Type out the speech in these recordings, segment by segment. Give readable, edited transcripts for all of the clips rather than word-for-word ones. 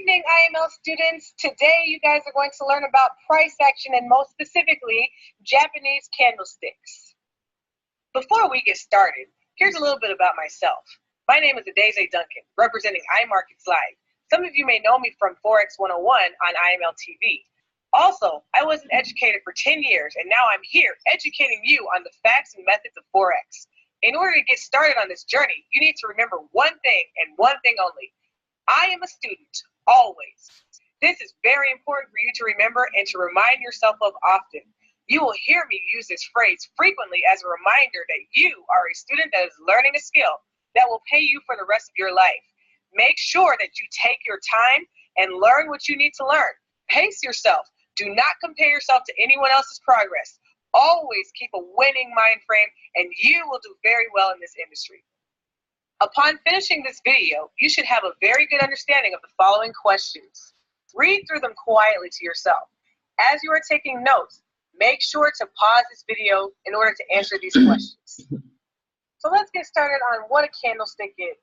evening, IML students. Today, you guys are going to learn about price action and most specifically, Japanese candlesticks. Before we get started, here's a little bit about myself. My name is Adeze Duncan, representing iMarkets Live. Some of you may know me from Forex 101 on IML TV. Also, I was an educator for 10 years, and now I'm here educating you on the facts and methods of Forex. In order to get started on this journey, you need to remember one thing and one thing only. I am a student, always. This is very important for you to remember and to remind yourself of often. You will hear me use this phrase frequently as a reminder that you are a student that is learning a skill that will pay you for the rest of your life. Make sure that you take your time and learn what you need to learn. Pace yourself. Do not compare yourself to anyone else's progress. Always keep a winning mind frame, and you will do very well in this industry. Upon finishing this video, you should have a very good understanding of the following questions. Read through them quietly to yourself. As you are taking notes, make sure to pause this video in order to answer these questions. So let's get started on what a candlestick is.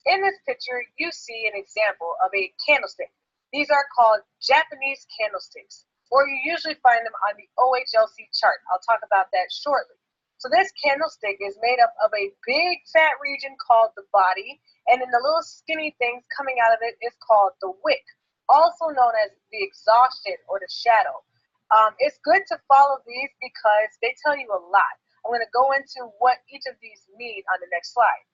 In this picture, you see an example of a candlestick. These are called Japanese candlesticks, or you usually find them on the OHLC chart. I'll talk about that shortly. So this candlestick is made up of a big fat region called the body, and then the little skinny things coming out of it is called the wick, also known as the exhaustion or the shadow. It's good to follow these because they tell you a lot. I'm going to go into what each of these mean on the next slide.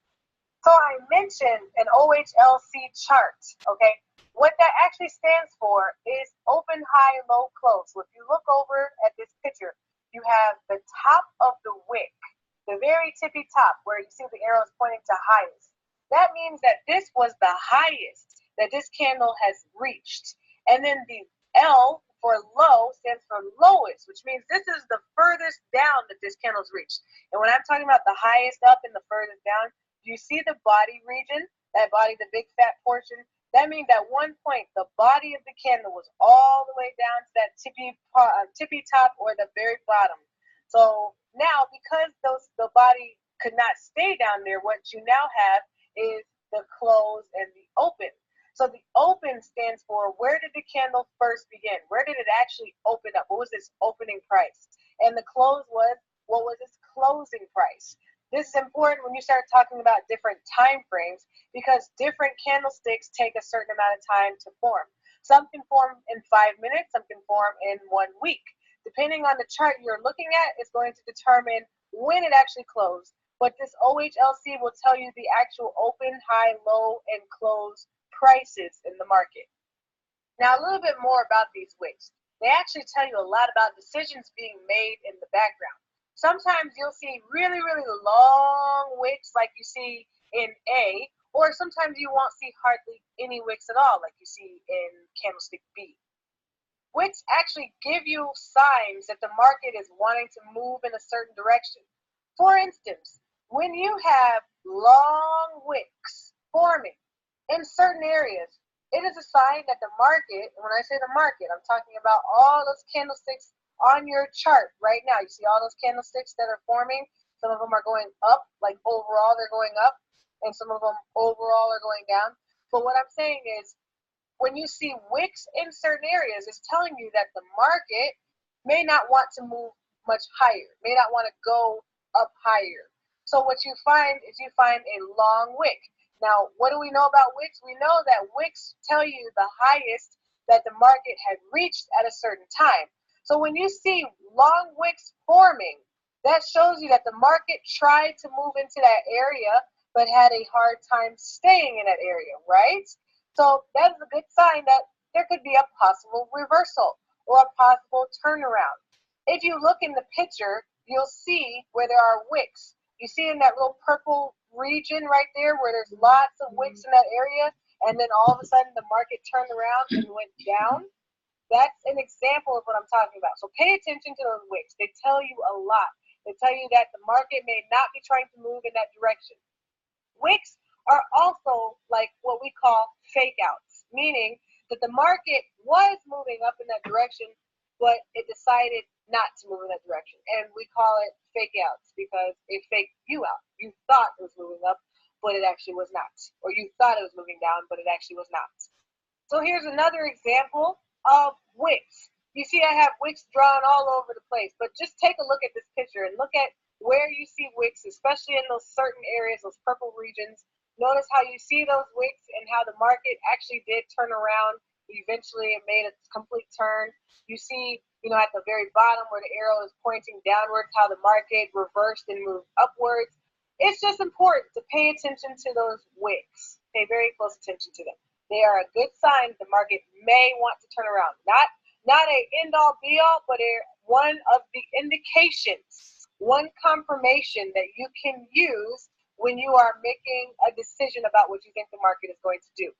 So I mentioned an OHLC chart, okay? What that actually stands for is open, high, low, close. So if you look over at this picture, you have the top of the wick, the very tippy top where you see the arrows pointing to highest. That means that this was the highest that this candle has reached. And then the L for low stands for lowest, which means this is the furthest down that this candle's reached. And when I'm talking about the highest up and the furthest down, you see the body region, that body, the big fat portion. That means at one point, the body of the candle was all the way down to that tippy top or the very bottom. So now, because the body could not stay down there, what you now have is the close and the open. So the open stands for where did the candle first begin? Where did it actually open up? What was its opening price? And the close was, what was its closing price? This is important when you start talking about different time frames because different candlesticks take a certain amount of time to form. Some can form in 5 minutes, some can form in 1 week. Depending on the chart you're looking at, it's going to determine when it actually closed. But this OHLC will tell you the actual open, high, low, and close prices in the market. Now, a little bit more about these wicks. They actually tell you a lot about decisions being made in the background. Sometimes you'll see really, really long wicks like you see in A, or sometimes you won't see hardly any wicks at all like you see in candlestick B. Wicks actually give you signs that the market is wanting to move in a certain direction. For instance, when you have long wicks forming in certain areas, it is a sign that the market, and when I say the market, I'm talking about all those candlesticks on your chart right now. You see all those candlesticks that are forming. Some of them are going up, like overall they're going up, and some of them overall are going down. But what I'm saying is, when you see wicks in certain areas, it's telling you that the market may not want to move much higher, may not want to go up higher. So what you find is you find a long wick. Now, what do we know about wicks? We know that wicks tell you the highest that the market had reached at a certain time. So when you see long wicks forming, that shows you that the market tried to move into that area, but had a hard time staying in that area, right? So that is a good sign that there could be a possible reversal or a possible turnaround. If you look in the picture, you'll see where there are wicks. You see in that little purple region right there where there's lots of wicks in that area, and then all of a sudden the market turned around and went down. That's an example of what I'm talking about. So pay attention to those wicks. They tell you a lot. They tell you that the market may not be trying to move in that direction. Wicks are also like what we call fake outs, meaning that the market was moving up in that direction, but it decided not to move in that direction. And we call it fake outs because it faked you out. You thought it was moving up, but it actually was not. Or you thought it was moving down, but it actually was not. So here's another example of wicks. You see I have wicks drawn all over the place, but just take a look at this picture and look at where you see wicks, especially in those certain areas, those purple regions. Notice how you see those wicks and how the market actually did turn around. Eventually it made a complete turn. You see, at the very bottom where the arrow is pointing downwards, how the market reversed and moved upwards. It's just important to pay attention to those wicks. Pay very close attention to them. They are a good sign the market may want to turn around. Not a end all be all, but one of the indications, one confirmation that you can use when you are making a decision about what you think the market is going to do.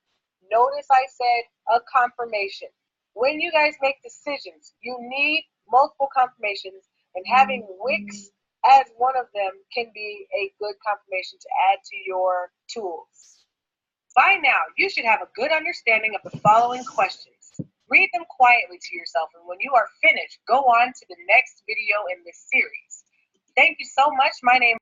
Notice I said a confirmation. When you guys make decisions, you need multiple confirmations, and having wicks as one of them can be a good confirmation to add to your tools. By now, you should have a good understanding of the following questions. Read them quietly to yourself, and when you are finished, go on to the next video in this series. Thank you so much. My name